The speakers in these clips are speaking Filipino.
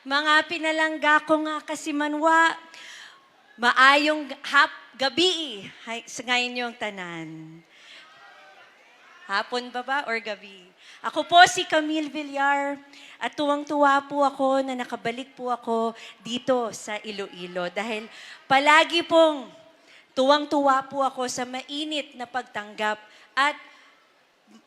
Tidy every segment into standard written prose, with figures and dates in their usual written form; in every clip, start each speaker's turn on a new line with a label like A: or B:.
A: Mga pinalangga ko nga kasi manwa, maayong gabi sa ngayon yung tanan. Hapon ba or gabi? Ako po si Camille Villar at tuwang-tuwa po ako na nakabalik po ako dito sa Iloilo dahil palagi pong tuwang-tuwa po ako sa mainit na pagtanggap at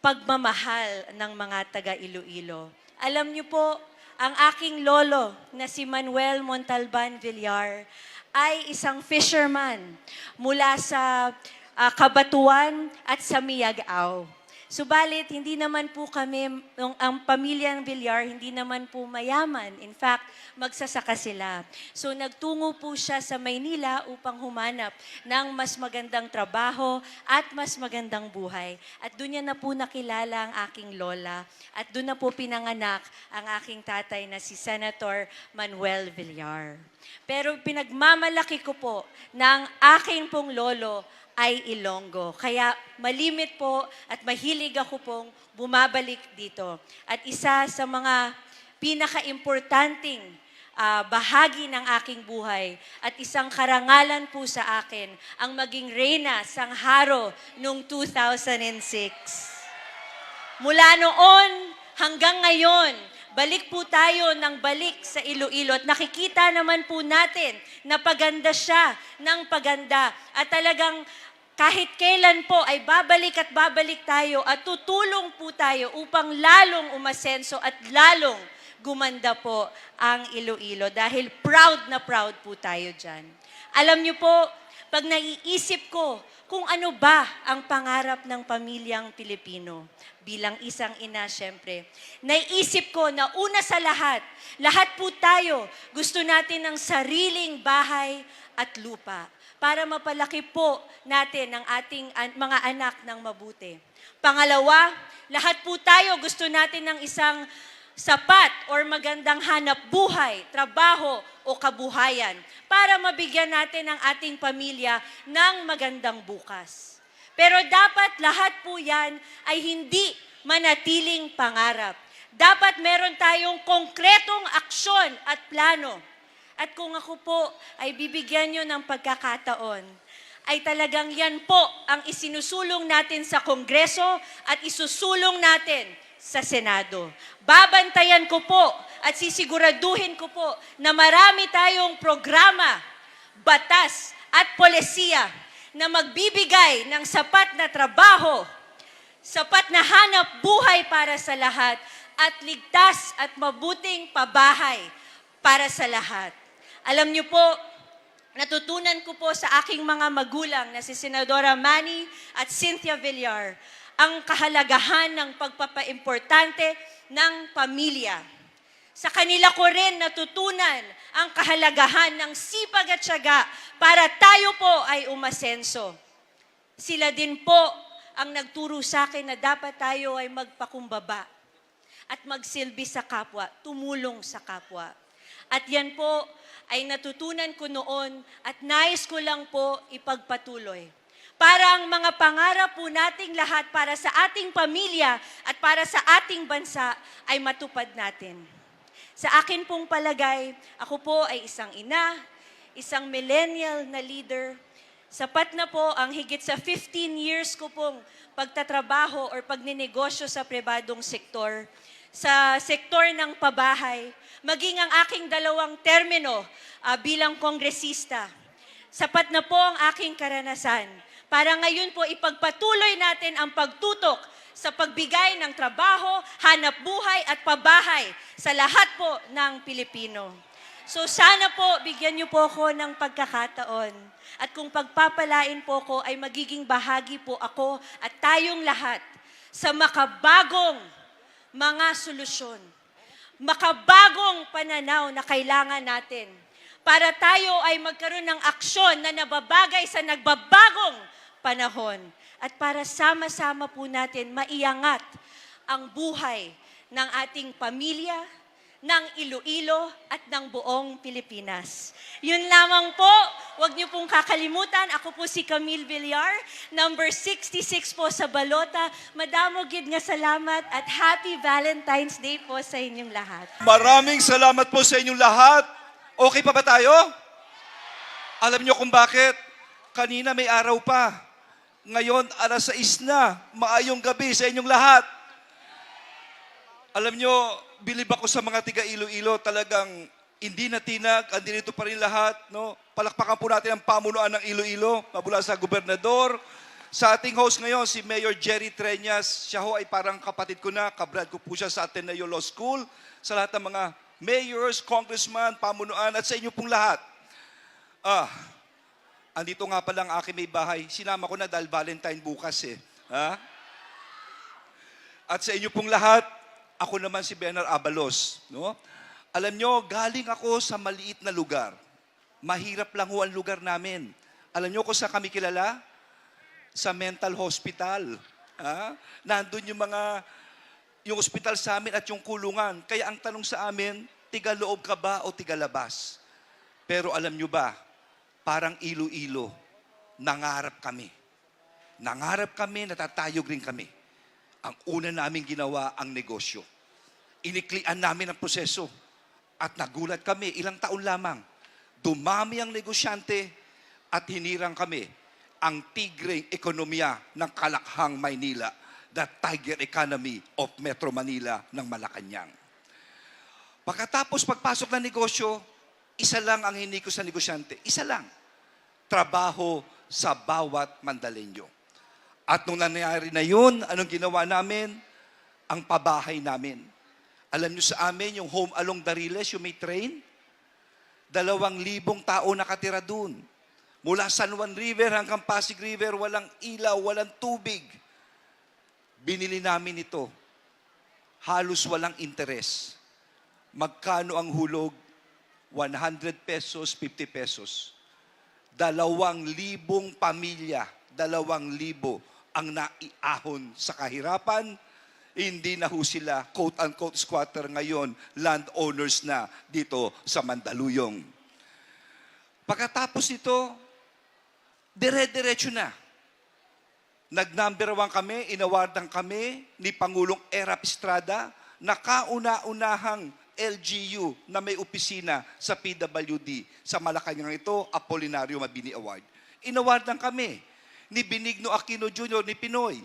A: pagmamahal ng mga taga Iloilo. Alam niyo po, ang aking lolo na si Manuel Montalban Villar ay isang fisherman mula sa Kabatuan at sa Miagao. Subalit, hindi naman po kami, ang pamilyang Villar, hindi naman po mayaman. In fact, magsasaka sila. So, nagtungo po siya sa Maynila upang humanap ng mas magandang trabaho at mas magandang buhay. At doon niya na po nakilala ang aking lola. At doon na po pinanganak ang aking tatay na si Senator Manuel Villar. Pero pinagmamalaki ko po ng aking pong lolo ay Ilonggo. Kaya malimit po at mahilig ako pong bumabalik dito. At isa sa mga pinaka-importanting bahagi ng aking buhay at isang karangalan po sa akin ang maging reyna Sangharo noong 2006. Mula noon hanggang ngayon, balik po tayo ng balik sa Iloilo at nakikita naman po natin na paganda siya ng paganda at talagang kahit kailan po ay babalik at babalik tayo at tutulong po tayo upang lalong umasenso at lalong gumanda po ang Iloilo dahil proud na proud po tayo dyan. Alam niyo po, pag naiisip ko kung ano ba ang pangarap ng pamilyang Pilipino, bilang isang ina, syempre, naiisip ko na una sa lahat po tayo gusto natin ng sariling bahay at lupa para mapalaki po natin ang ating mga anak ng mabuti. Pangalawa, lahat po tayo gusto natin ng isang sapat or magandang hanap buhay, trabaho o kabuhayan para mabigyan natin ang ating pamilya ng magandang bukas. Pero dapat lahat po yan ay hindi manatiling pangarap. Dapat meron tayong konkretong aksyon at plano. At kung ako po ay bibigyan nyo ng pagkakataon, ay talagang yan po ang isinusulong natin sa Kongreso at isusulong natin sa Senado. Babantayan ko po at sisiguraduhin ko po na marami tayong programa, batas at polisiya na magbibigay ng sapat na trabaho, sapat na hanap buhay para sa lahat at ligtas at mabuting pabahay para sa lahat. Alam niyo po, natutunan ko po sa aking mga magulang na si Senadora Manny at Cynthia Villar ang kahalagahan ng pagpapaimportante ng pamilya. Sa kanila ko rin natutunan ang kahalagahan ng sipag at tiyaga para tayo po ay umasenso. Sila din po ang nagturo sa akin na dapat tayo ay magpakumbaba at magsilbi sa kapwa, tumulong sa kapwa. At yan po ay natutunan ko noon at nais ko lang po ipagpatuloy. Para ang mga pangarap po nating lahat para sa ating pamilya at para sa ating bansa ay matupad natin. Sa akin pong palagay, ako po ay isang ina, isang millennial na leader. Sapat na po ang higit sa 15 years ko pong pagtatrabaho or pagninegosyo sa pribadong sektor, sa sektor ng pabahay, maging ang aking 2 termino bilang kongresista. Sapat na po ang aking karanasan para ngayon po ipagpatuloy natin ang pagtutok sa pagbigay ng trabaho, hanap buhay at pabahay sa lahat po ng Pilipino. So sana po bigyan niyo po ako ng pagkakataon at kung pagpapalain po ko ay magiging bahagi po ako at tayong lahat sa makabagong mga solusyon, makabagong pananaw na kailangan natin para tayo ay magkaroon ng aksyon na nababagay sa nagbabagong panahon at para sama-sama po natin maiangat ang buhay ng ating pamilya, ng Iloilo at ng buong Pilipinas. Yun lamang po, huwag niyo pong kakalimutan. Ako po si Camille Villar, number 66 po sa balota. Madamo gid nga salamat at Happy Valentine's Day po sa inyong lahat.
B: Maraming salamat po sa inyong lahat. Okay pa ba tayo? Alam niyo kung bakit? Kanina may araw pa. Ngayon, 6:00 na. Maayong gabi sa inyong lahat. Alam niyo, bilib ako sa mga tiga Iloilo, talagang hindi natinag, andito pa rin lahat. No? Palakpakan po natin ang pamunuan ng Iloilo, mula sa gobernador. Sa ating host ngayon, si Mayor Jerry Treñas. Siya ho ay parang kapatid ko na, kabrad ko po siya sa Ateneo Law School. Sa lahat ng mga mayors, congressman, pamunuan, at sa inyo pong lahat. Andito nga pala ang aking may bahay. Sinama ko na dahil Valentine bukas eh. Ha? At sa inyo pong lahat, ako naman si Benar Abalos. No? Alam nyo, galing ako sa maliit na lugar. Mahirap lang ho ang lugar namin. Alam nyo kung saan kami kilala? Sa mental hospital. Ha? Nandun yung hospital sa amin at yung kulungan. Kaya ang tanong sa amin, tiga-loob ka ba o tiga-labas? Pero alam nyo ba, parang Iloilo, nangarap kami. Nangarap kami, natatayog rin kami. Ang una namin ginawa ang negosyo. Iniklian namin ang proseso. At nagulat kami, ilang taon lamang. Dumami ang negosyante at hinirang kami ang tigreng ekonomiya ng Kalakhang, Maynila, the tiger economy of Metro Manila ng Malacanang. Pagkatapos pagpasok ng negosyo, isa lang ang hiningi ko sa negosyante. Isa lang. Trabaho sa bawat Mandalenyo. At nung nangyari na yun, anong ginawa namin? Ang pabahay namin. Alam nyo sa amin, yung home along Dariles, yung may train, 2,000 tao nakatira dun. Mula San Juan River hanggang Pasig River, walang ilaw, walang tubig. Binili namin ito. Halos walang interes. Magkano ang hulog? 100 pesos, 50 pesos. 2,000 pamilya, 2,000 ang naiahon sa kahirapan. Hindi na ho sila, quote-unquote, squatter ngayon, landowners na dito sa Mandaluyong. Pagkatapos nito, dire-diretso na. Nag-number 1 kami, inawardan kami ni Pangulong Erap Estrada na kauna-unahang LGU na may opisina sa PWD. Sa Malacanang ito, Apolinario Mabini Award. Inawardan kami ni Benigno Aquino Jr. ni Pinoy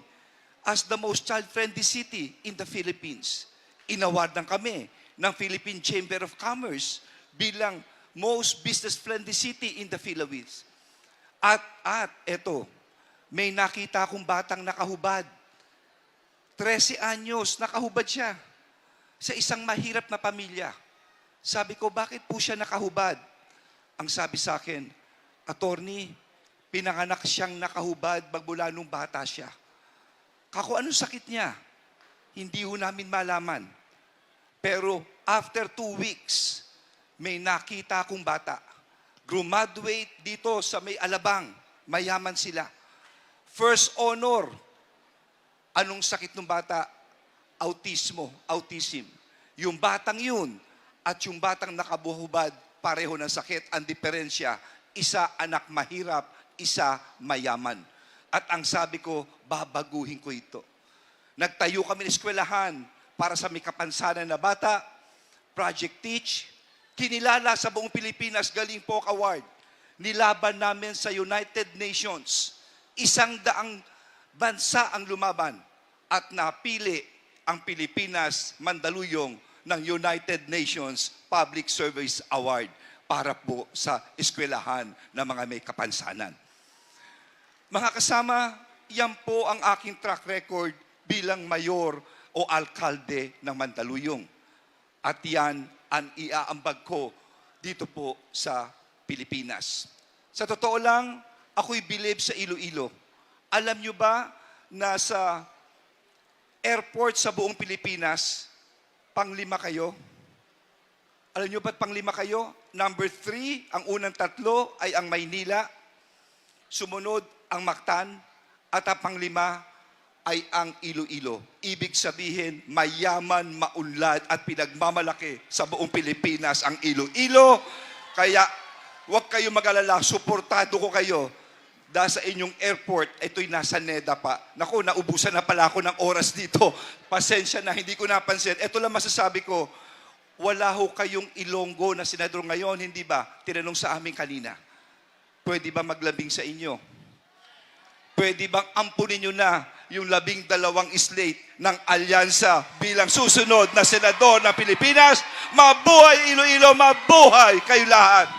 B: as the most child-friendly city in the Philippines. Inawardan kami ng Philippine Chamber of Commerce bilang most business-friendly city in the Philippines. At eto, may nakita akong batang nakahubad. 13 anyos, nakahubad siya sa isang mahirap na pamilya. Sabi ko, bakit po siya nakahubad? Ang sabi sa akin, attorney, pinanganak siyang nakahubad magmula nung bata siya. Kako, anong sakit niya? Hindi ho namin malaman. Pero after 2 weeks, may nakita akong bata. Graduate dito sa may Alabang. Mayaman sila. First honor. Anong sakit ng bata? Autism. Yung batang yun at yung batang nakabuhubad, pareho ng sakit. Ang diferensya, isa anak mahirap, isa mayaman. At ang sabi ko, babaguhin ko ito. Nagtayo kami ng eskwelahan para sa may kapansanan na bata, Project Teach, kinilala sa buong Pilipinas, Galing Poke Award. Nilaban namin sa United Nations. 100 bansa ang lumaban at napili ang Pilipinas, Mandaluyong ng United Nations Public Service Award para po sa eskwelahan ng mga may kapansanan. Mga kasama, yan po ang aking track record bilang mayor o alkalde ng Mandaluyong. At yan ang iaambag ko dito po sa Pilipinas. Sa totoo lang, ako'y bilib sa Iloilo. Alam nyo ba na sa airport sa buong Pilipinas, pang-5 kayo? Alam nyo ba't pang-5 kayo? Number 3, ang unang 3 ay ang Maynila, sumunod ang Mactan, at ang pang-5, ay ang Iloilo. Ibig sabihin, mayaman, maunlad at pinagmamalaki sa buong Pilipinas ang Iloilo. Kaya huwag kayo mag-alala, suportado ko kayo. Dahil sa inyong airport, ito'y nasa NEDA pa. Naku, naubusan na pala ako ng oras dito. Pasensya na, hindi ko napansin. Ito lang masasabi ko, wala ho kayong Ilonggo na senador ngayon, hindi ba? Tinanong sa amin kanina. Pwede ba maglabing sa inyo? Pwede bang ampunin nyo na yung 12 slate ng alyansa bilang susunod na senador ng Pilipinas? Mabuhay Iloilo, mabuhay kayo lahat!